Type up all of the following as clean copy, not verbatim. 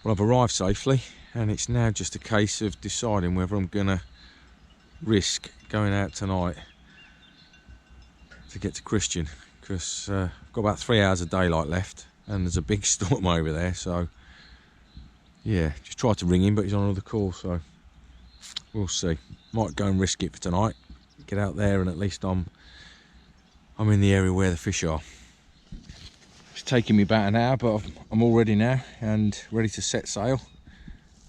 Well, I've arrived safely, and it's now just a case of deciding whether I'm gonna risk going out tonight to get to Christian, because I've got about 3 hours of daylight left and there's a big storm over there. So yeah, just tried to ring him, but he's on another call, so we'll see. Might go and risk it for tonight, get out there, and at least I'm in the area where the fish are. It's taking me about an hour, but I'm all ready now and ready to set sail.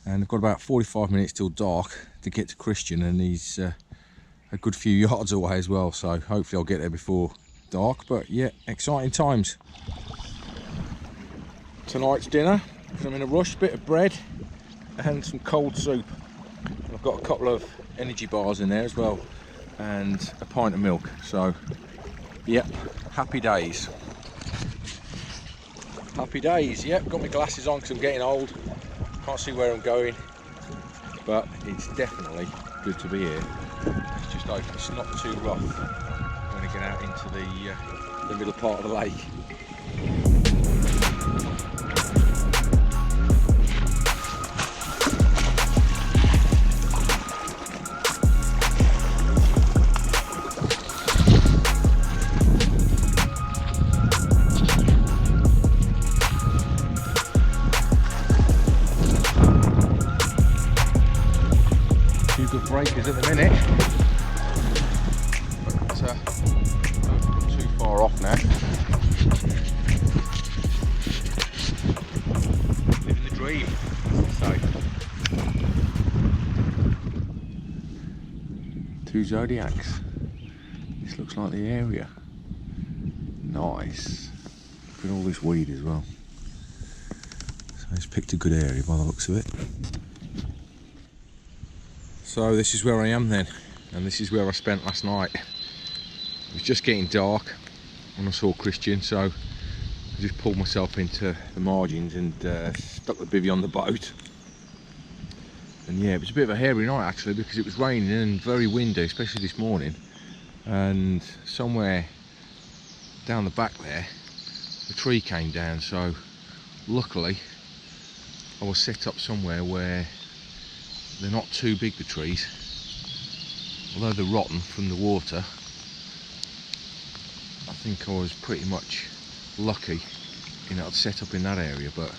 And I've got about 45 minutes till dark to get to Christian, and he's a good few yards away as well, so hopefully I'll get there before dark. But yeah, exciting times. Tonight's dinner, because I'm in a rush, bit of bread and some cold soup. I've got a couple of energy bars in there as well, and a pint of milk. So yep, happy days. Happy days. Yep, got my glasses on because I'm getting old, can't see where I'm going, but it's definitely good to be here. It's just open, it's not too rough when I get out into the middle part of the lake. Few good breakers at the minute, but not too far off now. Living the dream, so. Two zodiacs. This looks like the area. Nice. Look at all this weed as well. So it's picked a good area by the looks of it. So this is where I am then, and this is where I spent last night. It was just getting dark when I saw Christian, so I just pulled myself into the margins and stuck the bivvy on the boat. And yeah, it was a bit of a hairy night actually, because it was raining and very windy, especially this morning. And somewhere down the back there, the tree came down, so luckily I was set up somewhere where they're not too big, the trees, although they're rotten from the water. I think I was pretty much lucky, you know, I'd set up in that area. But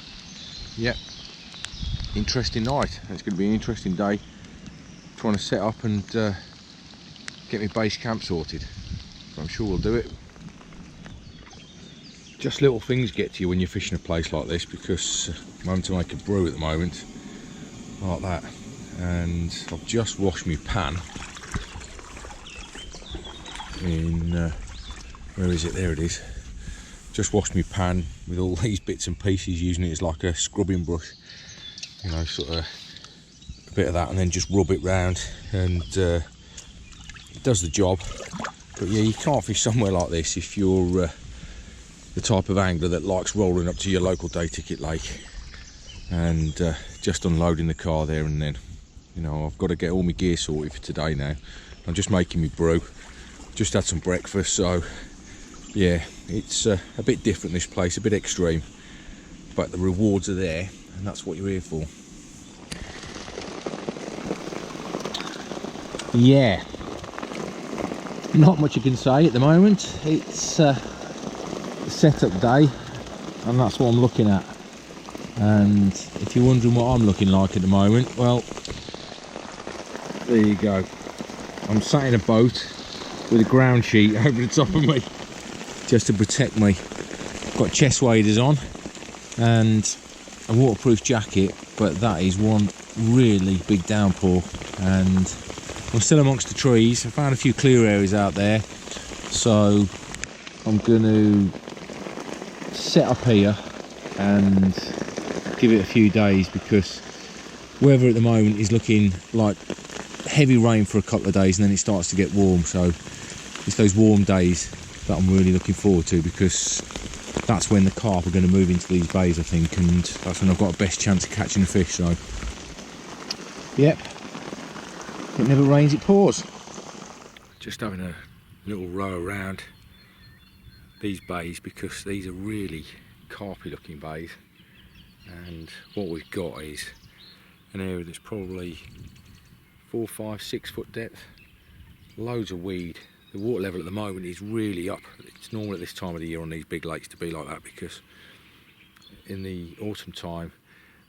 yeah, interesting night. It's going to be an interesting day trying to set up and get my base camp sorted, but I'm sure we'll do it. Just little things get to you when you're fishing a place like this, because I'm having to make a brew at the moment like that. And I've just washed my pan in where is it? There it is. Just washed my pan with all these bits and pieces, using it as like a scrubbing brush, you know, sort of a bit of that, and then just rub it round, and it does the job. But yeah, you can't fish somewhere like this if you're the type of angler that likes rolling up to your local day ticket lake and just unloading the car there and then. You know, I've got to get all my gear sorted for today now. I'm just making me brew. Just had some breakfast, so yeah, it's a bit different, this place, a bit extreme. But the rewards are there, and that's what you're here for. Yeah, not much you can say at the moment. It's a setup day, and that's what I'm looking at. And if you're wondering what I'm looking like at the moment, well, there you go. I'm sat in a boat with a ground sheet over the top of me just to protect me. Got chest waders on and a waterproof jacket, but that is one really big downpour, and I'm still amongst the trees. I found a few clear areas out there, so I'm going to set up here and give it a few days, because weather at the moment is looking like heavy rain for a couple of days, and then it starts to get warm. So it's those warm days that I'm really looking forward to, because that's when the carp are going to move into these bays, I think, and that's when I've got the best chance of catching a fish. So yep, it never rains, it pours. Just having a little row around these bays, because these are really carpy looking bays, and what we've got is an area that's probably 4, 5, 6 foot depth, loads of weed. The water level at the moment is really up. It's normal at this time of the year on these big lakes to be like that, because in the autumn time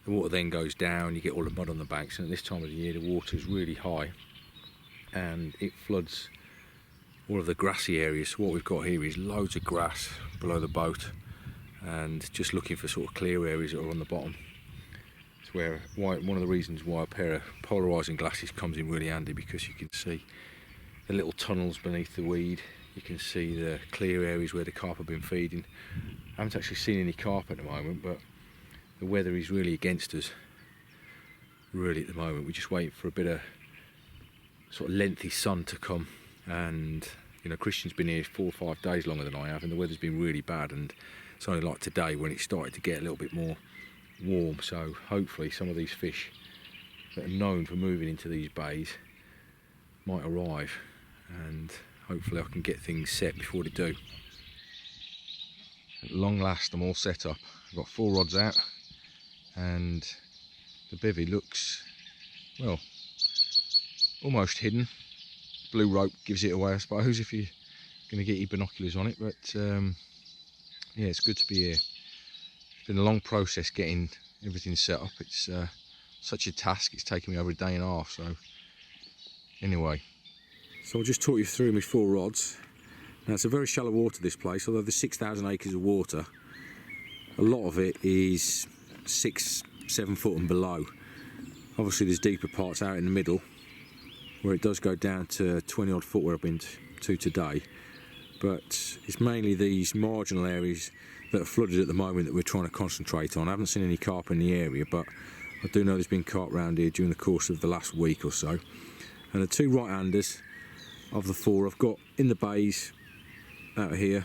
the water then goes down, you get all the mud on the banks, and at this time of the year the water is really high and it floods all of the grassy areas. So what we've got here is loads of grass below the boat, and just looking for sort of clear areas that are on the bottom. It's one of the reasons why a pair of polarising glasses comes in really handy, because you can see the little tunnels beneath the weed, you can see the clear areas where the carp have been feeding. I haven't actually seen any carp at the moment, but the weather is really against us really at the moment. We're just waiting for a bit of sort of lengthy sun to come, and you know, Christian's been here 4 or 5 days longer than I have, and the weather's been really bad, and it's only like today when it started to get a little bit more warm. So hopefully some of these fish that are known for moving into these bays might arrive, and hopefully I can get things set before they do. At long last I'm all set up. I've got 4 rods out, and the bivvy looks, well, almost hidden. Blue rope gives it away, I suppose, if you're going to get your binoculars on it, but yeah, it's good to be here. It's been a long process getting everything set up. It's such a task. It's taken me over a day and a half. So anyway, so I'll just talk you through my 4 rods. Now, it's a very shallow water, this place, although there's 6,000 acres of water. A lot of it is 6, 7 foot and below. Obviously there's deeper parts out in the middle where it does go down to 20 odd foot where I've been to today, but it's mainly these marginal areas that are flooded at the moment that we're trying to concentrate on. I haven't seen any carp in the area, but I do know there's been carp around here during the course of the last week or so. And the 2 right-handers of the 4 I've got in the bays out here.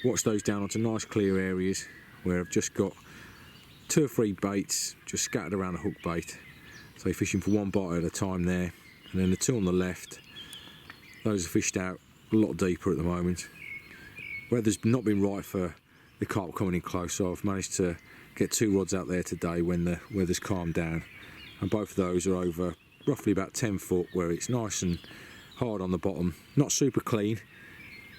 Watch those down onto nice clear areas where I've just got 2 or 3 baits just scattered around a hook bait. So you're fishing for 1 bite at a time there. And then the 2 on the left, those are fished out a lot deeper at the moment. Weather's not been right for the carp coming in close, so I've managed to get 2 rods out there today when the weather's calmed down. And both of those are over roughly about 10 foot where it's nice and hard on the bottom. Not super clean.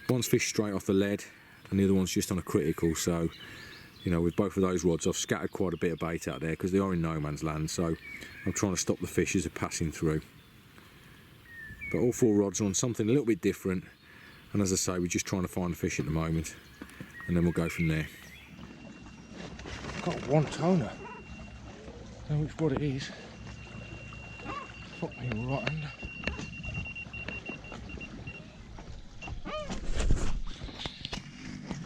One's fished straight off the lead and the other one's just on a critical. So, you know, with both of those rods I've scattered quite a bit of bait out there because they are in no man's land, so I'm trying to stop the fish as they're passing through. But all 4 rods are on something a little bit different, and as I say, we're just trying to find the fish at the moment, and then we'll go from there. I've got 1 toner. Don't know which what it is. Fuck me rotten.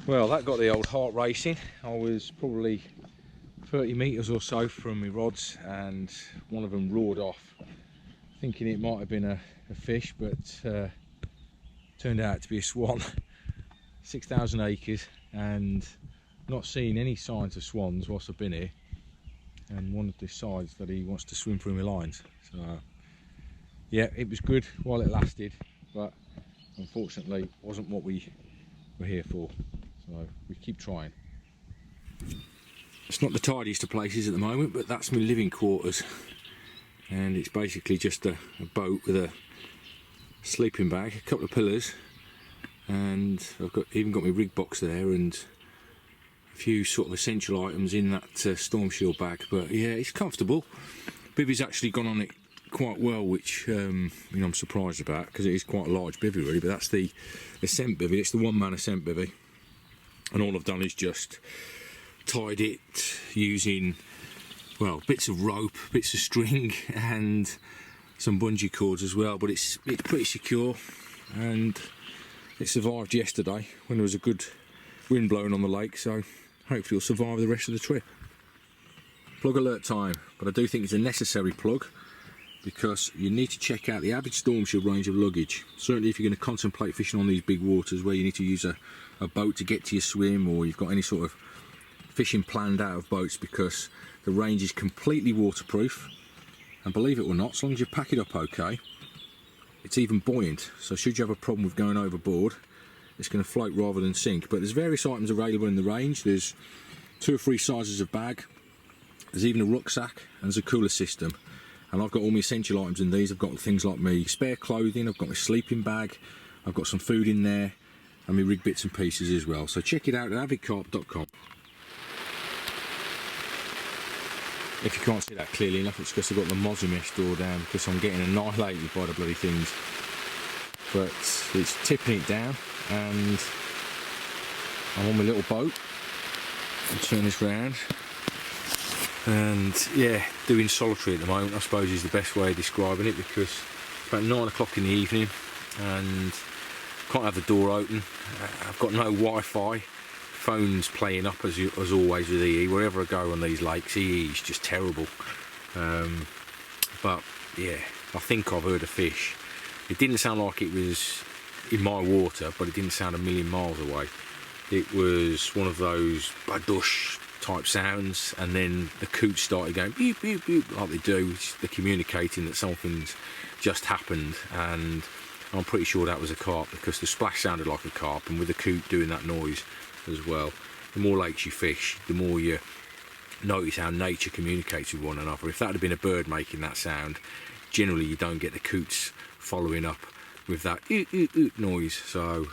Well, that got the old heart racing. I was probably 30 metres or so from my rods, and one of them roared off, thinking it might have been a fish, but turned out to be a swan. 6,000 acres, and not seeing any signs of swans whilst I've been here, and one decides that he wants to swim through my lines. So yeah, it was good while it lasted, but unfortunately wasn't what we were here for. So we keep trying. It's not the tidiest of places at the moment, but that's my living quarters, and it's basically just a boat with a sleeping bag, a couple of pillars, and I've even got my rig box there and a few sort of essential items in that storm shield bag. But yeah, it's comfortable. Bivvy's actually gone on it quite well, which you know, I'm surprised about, because it is quite a large bivvy really. But that's the ascent bivvy. It's the 1-man ascent bivvy, and all I've done is just tied it using, well, bits of rope, bits of string, and some bungee cords as well. But it's pretty secure, and it survived yesterday when there was a good wind blowing on the lake, so hopefully it'll survive the rest of the trip. Plug alert time, but I do think it's a necessary plug, because you need to check out the average storm shield range of luggage. Certainly if you're going to contemplate fishing on these big waters where you need to use a boat to get to your swim, or you've got any sort of fishing planned out of boats, because the range is completely waterproof, and believe it or not, as long as you pack it up okay, it's even buoyant. So should you have a problem with going overboard, it's going to float rather than sink. But there's various items available in the range. There's 2 or 3 sizes of bag. There's even a rucksack and there's a cooler system. And I've got all my essential items in these. I've got things like my spare clothing, I've got my sleeping bag, I've got some food in there, and my rig bits and pieces as well. So check it out at avidcarp.com. If you can't see that clearly enough, it's because I've got the mozzie mesh door down because I'm getting annihilated by the bloody things. But it's tipping it down, and I'm on my little boat. I'll turn this round. And yeah, doing solitary at the moment, I suppose, is the best way of describing it, because it's about 9 o'clock in the evening and can't have the door open. I've got no Wi-Fi. Phone's playing up as always with EE. Wherever I go on these lakes, EE is just terrible. But yeah, I think I've heard a fish. It didn't sound like it was in my water, but it didn't sound a million miles away. It was one of those badush type sounds, and then the coots started going beep beep beep like they do. They're communicating that something's just happened, and I'm pretty sure that was a carp because the splash sounded like a carp, and with the coot doing that noise as well. The more lakes you fish, the more you notice how nature communicates with one another. If that had been a bird making that sound, generally you don't get the coots following up with that oot, oot, oot noise. So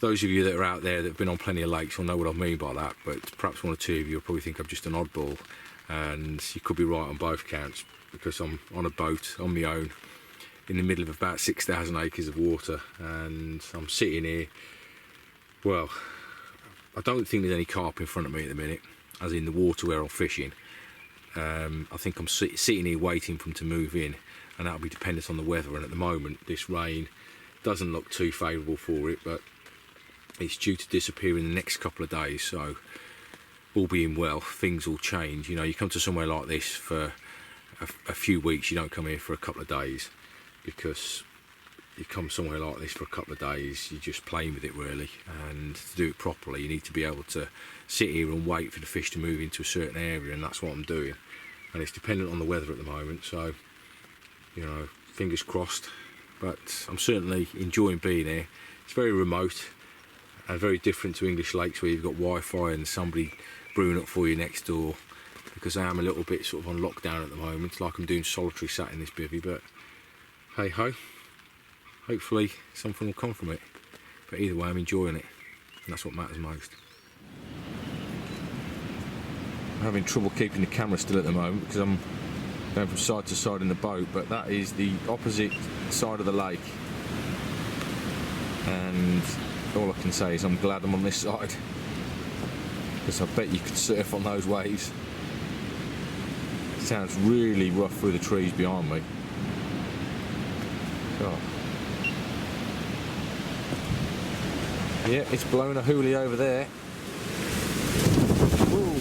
those of you that are out there that have been on plenty of lakes will know what I mean by that, but perhaps 1 or 2 of you will probably think I'm just an oddball, and you could be right on both counts, because I'm on a boat on my own in the middle of about 6,000 acres of water, and I'm sitting here. Well, I don't think there's any carp in front of me at the minute, as in the water where I'm fishing. I think I'm sitting here waiting for them to move in, and that'll be dependent on the weather, and at the moment this rain doesn't look too favourable for it, but it's due to disappear in the next couple of days, so all being well, things will change. You know, you come to somewhere like this for a few weeks, you don't come here for a couple of days, because you come somewhere like this for a couple of days, you're just playing with it really, and to do it properly you need to be able to sit here and wait for the fish to move into a certain area, and that's what I'm doing, and it's dependent on the weather at the moment, so you know, fingers crossed. But I'm certainly enjoying being here. It's very remote and very different to English lakes where you've got Wi-Fi and somebody brewing up for you next door, because I am a little bit sort of on lockdown at the moment, like I'm doing solitary sat in this bivvy, but hey ho, hopefully something will come from it. But either way, I'm enjoying it, and that's what matters most. I'm having trouble keeping the camera still at the moment because I'm going from side to side in the boat, but that is the opposite side of the lake, and all I can say is I'm glad I'm on this side, because I bet you could surf on those waves. It sounds really rough through the trees behind me. God. Yeah, it's blowing a hoolie over there. Ooh.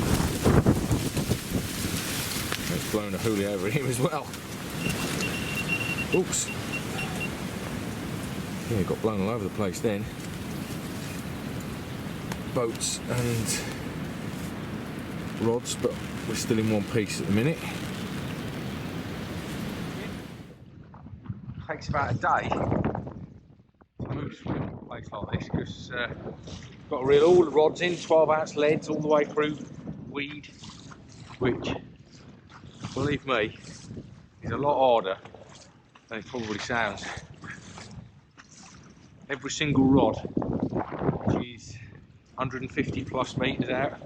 It's blowing a hoolie over here as well. Oops. Yeah, it got blown all over the place then. Boats and rods, but we're still in one piece at the minute. Takes about a day to move from a place like this, because got to reel all the rods in, 12-ounce leads all the way through weed, which, believe me, is a lot harder than it probably sounds. Every single rod, which is 150 plus metres out,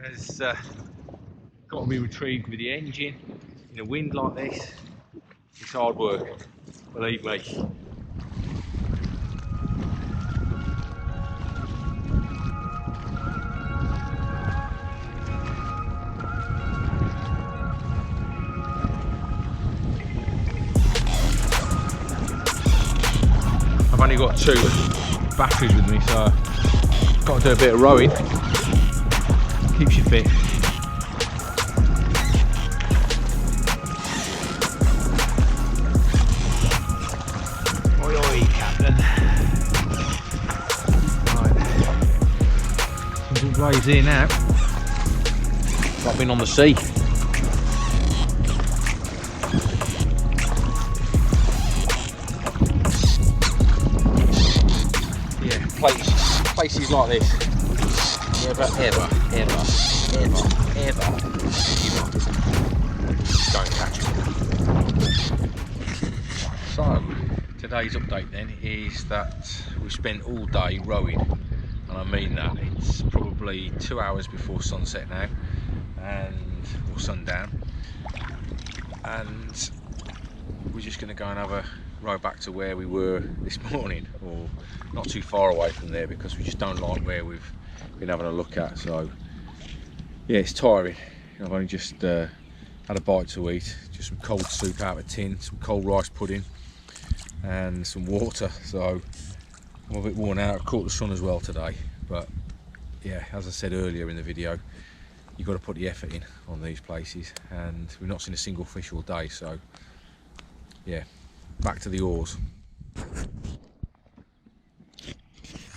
has got to be retrieved with the engine in a wind like this. It's hard work, believe me. I've only got 2 batteries with me, so I've got to do a bit of rowing. Keeps you fit. Oi oi, Captain. Right. Some good waves here now. Like being on the sea. Yeah, places like this. Never, ever, ever ever give up. Don't catch it. So, today's update then is that we spent all day rowing, and I mean that. It's probably 2 hours before sunset now, or sundown, and we're just going to go and have a row back to where we were this morning, or not too far away from there, because we just don't like where we've been having a look at. So yeah, it's tiring. I've only just had a bite to eat, just some cold soup out of a tin, some cold rice pudding and some water, so I'm a bit worn out. I've caught the sun as well today, but yeah, as I said earlier in the video, you've got to put the effort in on these places, and we've not seen a single fish all day. So yeah, back to the oars.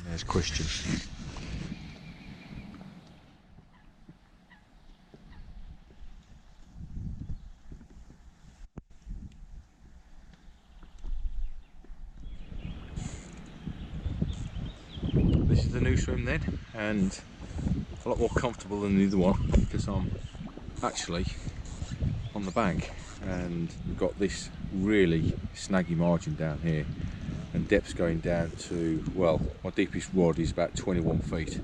There's Christian. This is the new swim then, and a lot more comfortable than the other one, because I'm actually on the bank and we've got this really snaggy margin down here, and depth's going down to, well, my deepest rod is about 21 feet,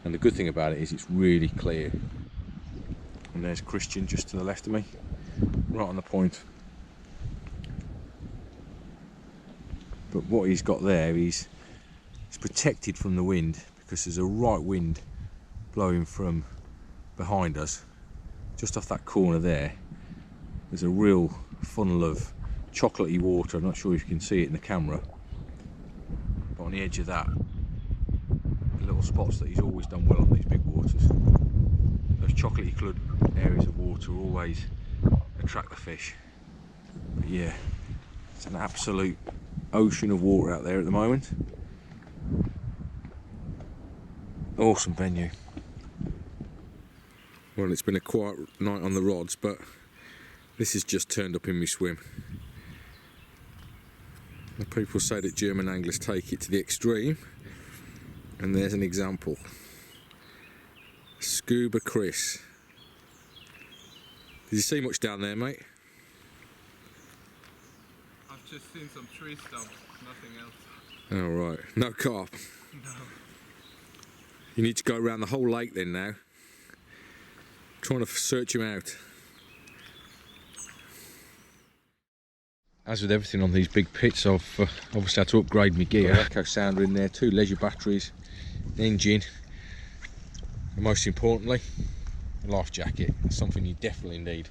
and the good thing about it is it's really clear. And there's Christian just to the left of me, right on the point. But what he's got there is it's protected from the wind, because there's a right wind blowing from behind us. Just off that corner there, there's a real funnel of chocolatey water. I'm not sure if you can see it in the camera, but on the edge of that, the little spots that he's always done well on these big waters. Those chocolatey coloured areas of water always attract the fish. But yeah, it's an absolute ocean of water out there at the moment. Awesome venue. Well, it's been a quiet night on the rods, but this has just turned up in my swim. The people say that German anglers take it to the extreme, and there's an example. Scuba Chris. Did you see much down there, mate? I've just seen some tree stumps, nothing else. Oh right, no carp. No. You need to go around the whole lake then now, trying to search him out. As with everything on these big pits, I've obviously had to upgrade my gear. Got an echo sounder in there, 2 leisure batteries, an engine, and most importantly, a life jacket. That's something you definitely need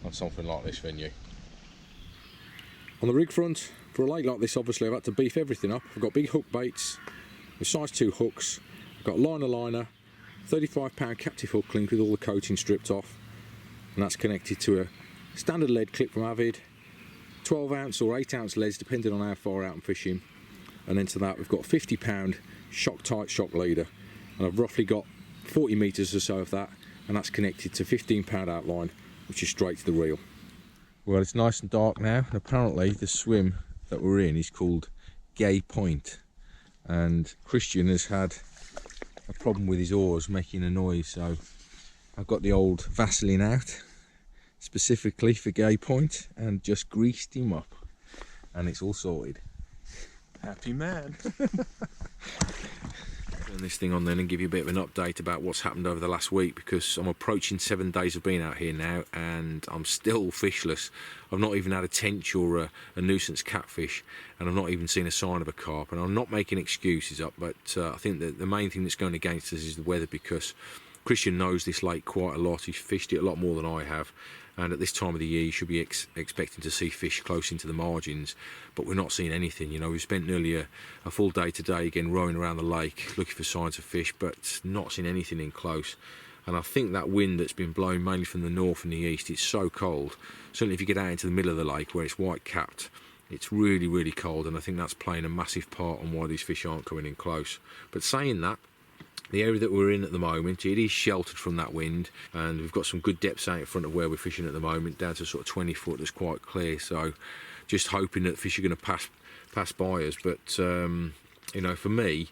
on something like this venue. On the rig front, for a lake like this, obviously I've had to beef everything up. I've got big hook baits with size 2 hooks. I've got a liner, 35-pound captive hook link with all the coating stripped off, and that's connected to a standard lead clip from Avid, 12-ounce or 8-ounce leads depending on how far out I'm fishing. And then to that we've got a 50-pound shock tight shock leader, and I've roughly got 40 metres or so of that, and that's connected to 15-pound outline, which is straight to the reel. Well, it's nice and dark now, and apparently the swim that we're in is called Gay Point, and Christian has had a problem with his oars making a noise, so I've got the old Vaseline out specifically for Gay Point and just greased him up, and it's all sorted. Happy man. Turn this thing on then and give you a bit of an update about what's happened over the last week, because I'm approaching 7 days of being out here now and I'm still fishless. I've not even had a tench or a nuisance catfish, and I've not even seen a sign of a carp. And I'm not making excuses up, but I think that the main thing that's going against us is the weather, because Christian knows this lake quite a lot. He's fished it a lot more than I have, and at this time of the year you should be expecting to see fish close into the margins, but we're not seeing anything. You know, we've spent nearly a full day today again rowing around the lake looking for signs of fish, but not seeing anything in close. And I think that wind that's been blowing mainly from the north and the east, it's so cold. Certainly if you get out into the middle of the lake where it's white capped, it's really, really cold, and I think that's playing a massive part on why these fish aren't coming in close. But saying that, the area that we're in at the moment, it is sheltered from that wind, and we've got some good depths out in front of where we're fishing at the moment, down to sort of 20 foot. That's quite clear, so just hoping that fish are going to pass by us. But you know, for me,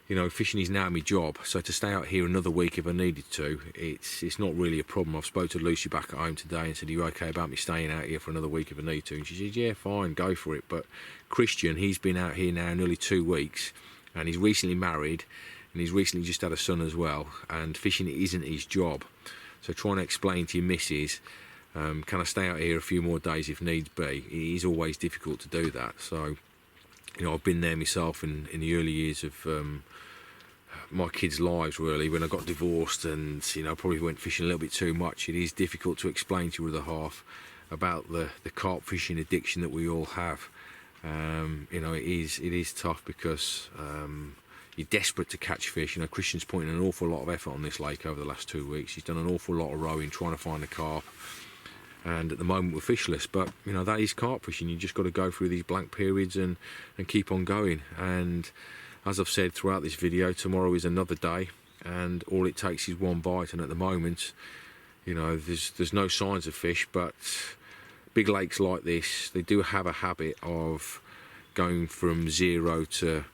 you know, fishing is now my job, so to stay out here another week if I needed to, it's not really a problem. I've spoke to Lucy back at home today and said, are you okay about me staying out here for another week if I need to? And she said, yeah, fine, go for it. But Christian, he's been out here now nearly 2 weeks, and he's recently married, and he's recently just had a son as well, and fishing isn't his job. So trying to explain to your missus, can I stay out here a few more days if needs be, it is always difficult to do that. So, you know, I've been there myself in the early years of my kids' lives, really, when I got divorced and, you know, probably went fishing a little bit too much. It is difficult to explain to your other half about the carp fishing addiction that we all have. You know, it is tough because you're desperate to catch fish. You know, Christian's putting an awful lot of effort on this lake over the last 2 weeks. He's done an awful lot of rowing, trying to find the carp. And at the moment we're fishless, but you know, that is carp fishing. You just got to go through these blank periods and keep on going. And as I've said throughout this video, tomorrow is another day, and all it takes is one bite. And at the moment, you know, there's no signs of fish, but big lakes like this, they do have a habit of going from 0 to,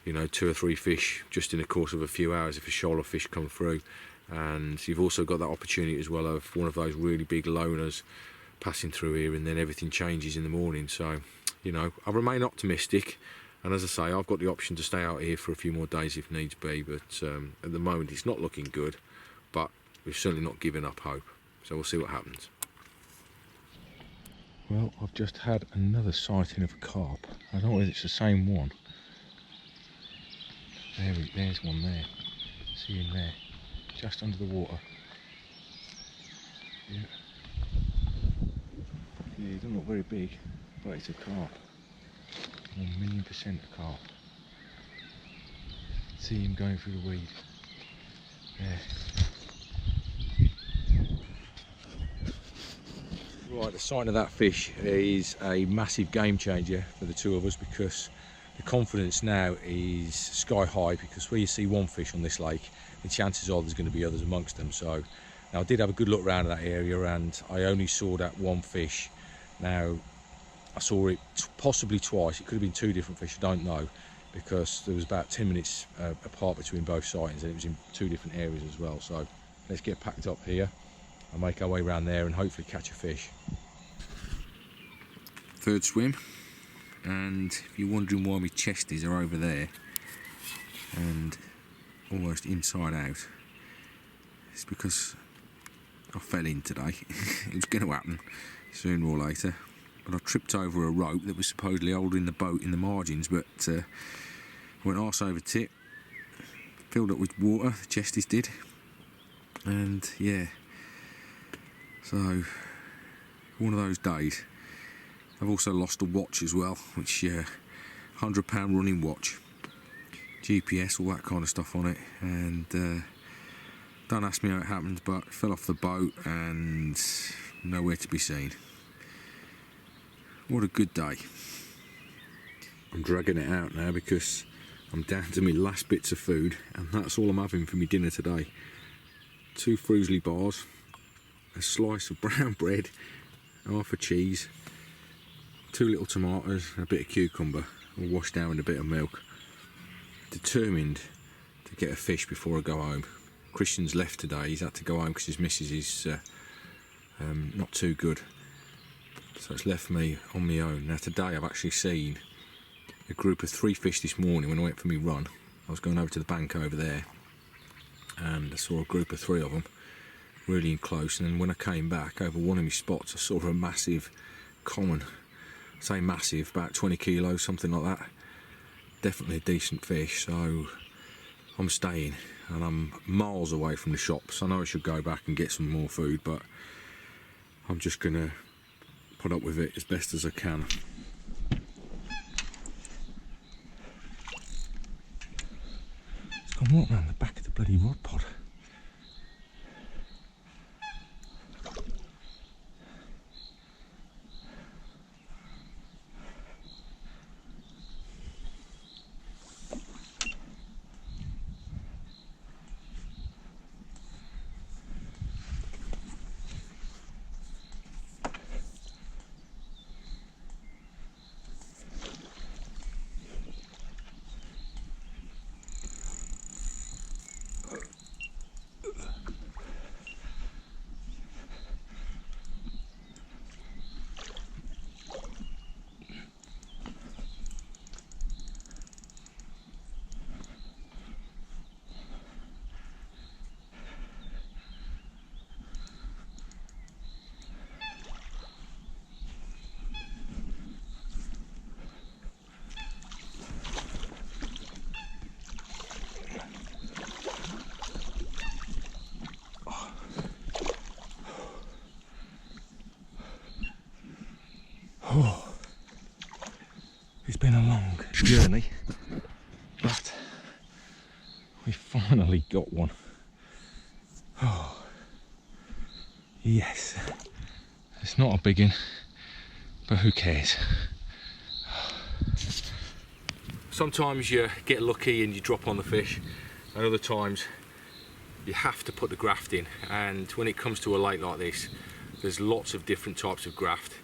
you know, 2 or 3 fish just in the course of a few hours if a shoal of fish come through. And you've also got that opportunity as well of one of those really big loners passing through here, and then everything changes in the morning. So, you know, I remain optimistic, and as I say, I've got the option to stay out here for a few more days if needs be, but at the moment it's not looking good, but we've certainly not given up hope, so we'll see what happens. Well, I've just had another sighting of a carp. I don't know whether it's the same one. There's one there. See him there, just under the water. Yeah, he doesn't look very big, but it's a carp. 1,000,000% a carp. See him going through the weed. There. Right, the sight of that fish is a massive game changer for the two of us, because the confidence now is sky high, because where you see one fish on this lake, the chances are there's going to be others amongst them. So now I did have a good look around that area, and I only saw that one fish. Now I saw it possibly twice. It could have been 2 different fish, I don't know, because there was about 10 minutes apart between both sightings, and it was in 2 different areas as well. So let's get packed up here and make our way around there and hopefully catch a fish. Third swim, and if you're wondering why my chesties are over there and almost inside out, it's because I fell in today. It was going to happen sooner or later, but I tripped over a rope that was supposedly holding the boat in the margins, but went arse over tit, filled up with water, the chesties did, and yeah, so one of those days. I've also lost a watch as well, which £100 running watch, GPS, all that kind of stuff on it, and don't ask me how it happened, but it fell off the boat and nowhere to be seen. What a good day. I'm dragging it out now because I'm down to my last bits of food, and that's all I'm having for my dinner today. 2 Fruisley bars, a slice of brown bread, half a cheese, 2 little tomatoes and a bit of cucumber, all washed down with a bit of milk. Determined to get a fish before I go home. Christian's left today, he's had to go home because his missus is not too good. So it's left me on my own. Now today I've actually seen a group of 3 fish this morning when I went for my run. I was going over to the bank over there and I saw a group of 3 of them really in close, and then when I came back over one of my spots I saw a massive common, say massive, about 20 kilos, something like that. Definitely a decent fish, so I'm staying, and I'm miles away from the shops. I know I should go back and get some more food, but I'm just gonna put up with it as best as I can. It's gone right round the back of the bloody rod pod. Oh, it's been a long journey, but we finally got one. Oh, yes. It's not a big one, but who cares? Sometimes you get lucky and you drop on the fish, and other times you have to put the graft in. And when it comes to a lake like this, there's lots of different types of graft,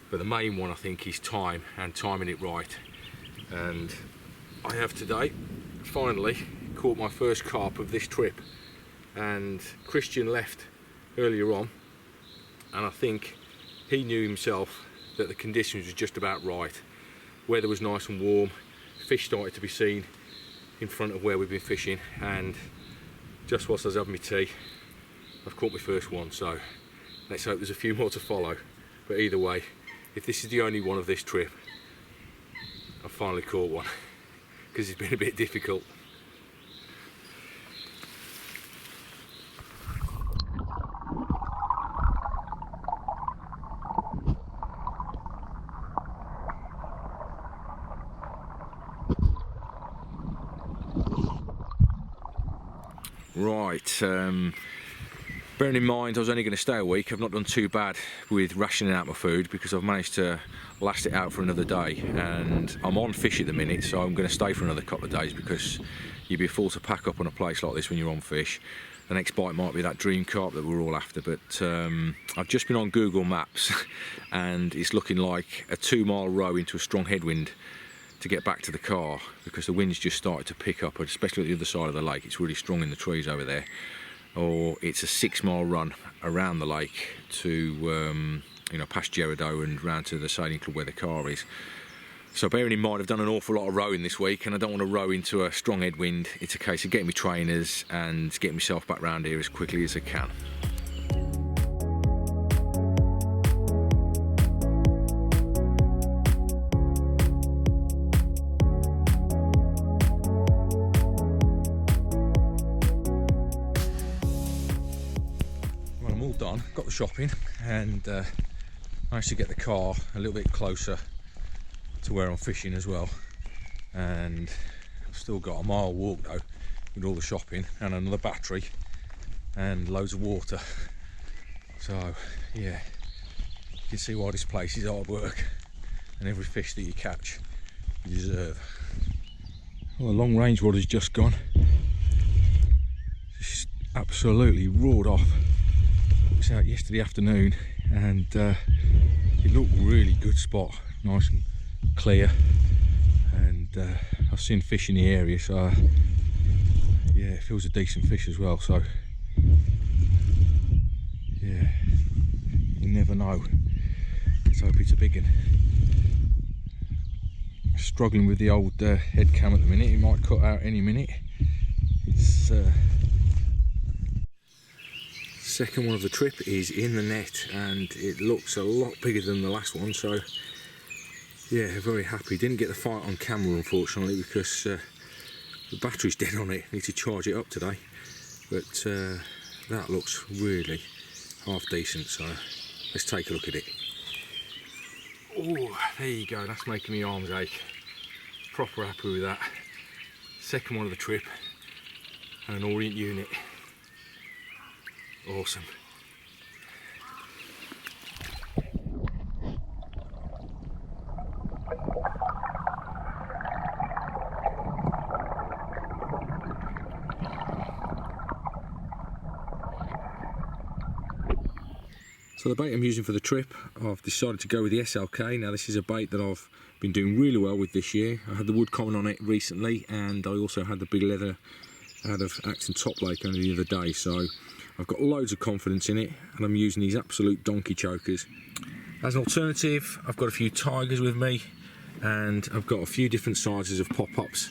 but the main one I think is time, and timing it right. And I have today finally caught my first carp of this trip, and Christian left earlier on, and I think he knew himself that the conditions were just about right. Weather was nice and warm, fish started to be seen in front of where we've been fishing, and just whilst I was having my tea, I've caught my first one. So let's hope there's a few more to follow. But either way, if this is the only one of this trip, I've finally caught one, because it's been a bit difficult. Right, bearing in mind I was only going to stay a week, I've not done too bad with rationing out my food, because I've managed to last it out for another day, and I'm on fish at the minute, so I'm going to stay for another couple of days, because you'd be a fool to pack up on a place like this when you're on fish. The next bite might be that dream carp that we're all after, but I've just been on Google Maps and it's looking like a 2-mile row into a strong headwind to get back to the car, because the wind's just started to pick up, especially at the other side of the lake. It's really strong in the trees over there. Or it's a 6-mile run around the lake to you know, past Gerardo and round to the sailing club where the car is. So bearing in mind I've done an awful lot of rowing this week, and I don't want to row into a strong headwind. It's a case of getting my trainers and getting myself back round here as quickly as I can. Done, got the shopping, and managed to get the car a little bit closer to where I'm fishing as well, and I've still got a mile walk though with all the shopping and another battery and loads of water. So yeah, you can see why this place is hard work, and every fish that you catch you deserve. Well, the long range rod has just gone, just absolutely roared off. It was out yesterday afternoon, and it looked a really good spot, nice and clear, and I've seen fish in the area, so yeah, it feels a decent fish as well. So yeah, you never know. Let's hope it's a big one. Struggling with the old head cam at the minute, it might cut out any minute. It's second one of the trip is in the net, and it looks a lot bigger than the last one, so yeah, very happy. Didn't get the fight on camera unfortunately, because the battery's dead on it. Need to charge it up today, but that looks really half decent, so let's take a look at it. Oh, there you go, that's making my arms ache. Proper happy with that. Second one of the trip, and an Orient unit. Awesome. So the bait I'm using for the trip, I've decided to go with the SLK. Now this is a bait that I've been doing really well with this year. I had the wood common on it recently, and I also had the big leather out of Acton Top Lake only the other day, so I've got loads of confidence in it, and I'm using these absolute donkey chokers. As an alternative, I've got a few tigers with me, and I've got a few different sizes of pop-ups.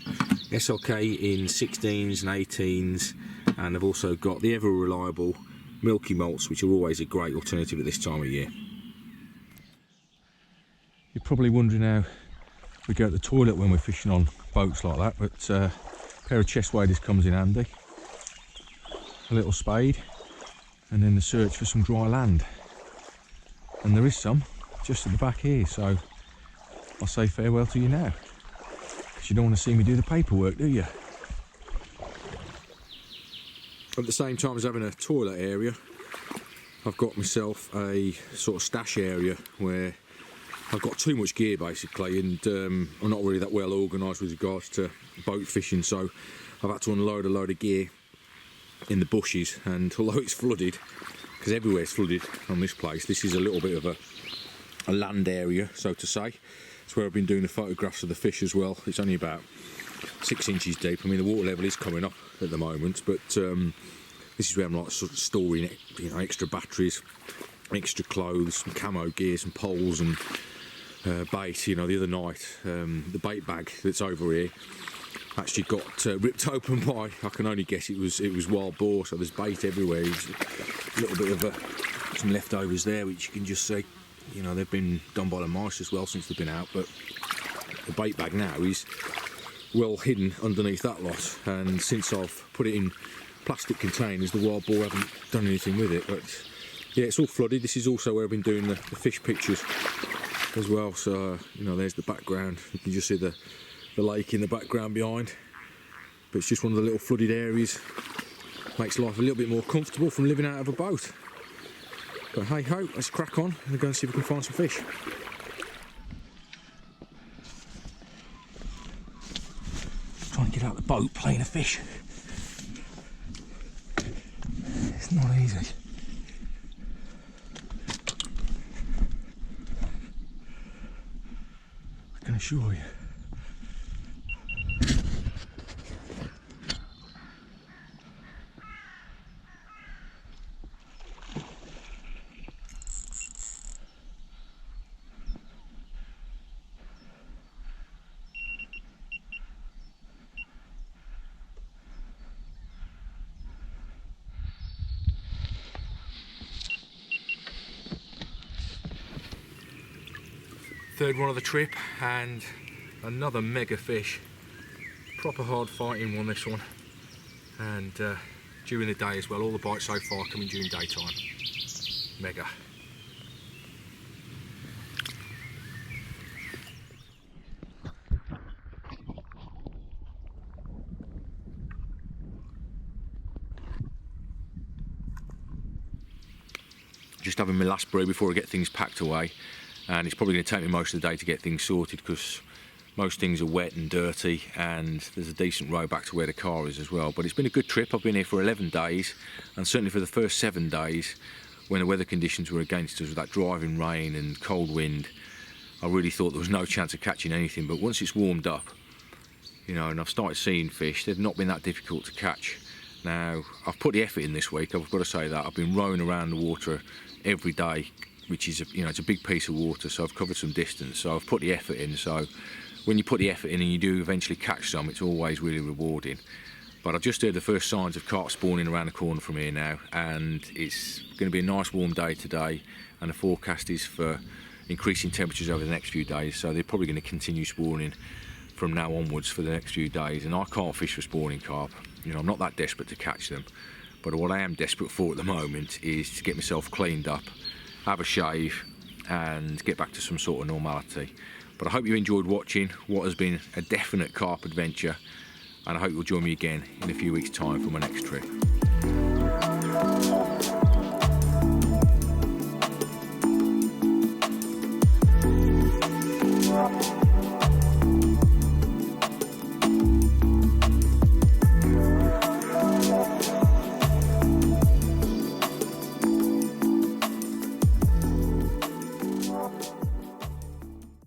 SLK in 16s and 18s, and I've also got the ever reliable milky malts, which are always a great alternative at this time of year. You're probably wondering how we go to the toilet when we're fishing on boats like that, but a pair of chest waders comes in handy, a little spade, and then the search for some dry land. And there is some, just at the back here, so I'll say farewell to you now, because you don't want to see me do the paperwork, do you? At the same time as having a toilet area, I've got myself a sort of stash area where I've got too much gear basically, and I'm not really that well organised with regards to boat fishing, so I've had to unload a load of gear in the bushes. And although it's flooded, because everywhere's flooded on this place, this is a little bit of a land area, so to say. It's where I've been doing the photographs of the fish as well. It's only about 6 inches deep. I mean, the water level is coming up at the moment, but this is where I'm like sort of storing, you know, extra batteries, extra clothes, some camo gear, some poles, and bait. You know, the other night the bait bag that's over here actually got ripped open by, I can only guess it was wild boar, so there's bait everywhere. There's a little bit of some leftovers there, which you can just see, you know, they've been done by the mice as well since they've been out. But the bait bag now is well hidden underneath that lot, and since I've put it in plastic containers, the wild boar haven't done anything with it. But yeah, it's all flooded. This is also where I've been doing the fish pictures as well, so you know, there's the background. You can just see the lake in the background behind, but it's just one of the little flooded areas. Makes life a little bit more comfortable from living out of a boat. But hey ho, let's crack on and go and see if we can find some fish. Trying to get out of the boat playing a fish. It's not easy. I can assure you. Third one of the trip, and another mega fish. Proper hard fighting one, this one, and during the day as well. All the bites so far coming during daytime. Mega. Just having my last brew before I get things packed away. And it's probably going to take me most of the day to get things sorted, because most things are wet and dirty, and there's a decent row back to where the car is as well. But it's been a good trip. I've been here for 11 days, and certainly for the first 7 days, when the weather conditions were against us with that driving rain and cold wind, I really thought there was no chance of catching anything. But once it's warmed up, you know, and I've started seeing fish, they've not been that difficult to catch. Now, I've put the effort in this week, I've got to say that. I've been rowing around the water every day, which is, you know, it's a big piece of water, so I've covered some distance, so I've put the effort in. So when you put the effort in and you do eventually catch some, it's always really rewarding. But I've just heard the first signs of carp spawning around the corner from here now, and it's going to be a nice warm day today, and the forecast is for increasing temperatures over the next few days, so they're probably going to continue spawning from now onwards for the next few days. And I can't fish for spawning carp, you know, I'm not that desperate to catch them, but what I am desperate for at the moment is to get myself cleaned up, have a shave, and get back to some sort of normality. But I hope you enjoyed watching what has been a definite carp adventure, and I hope you'll join me again in a few weeks' time for my next trip.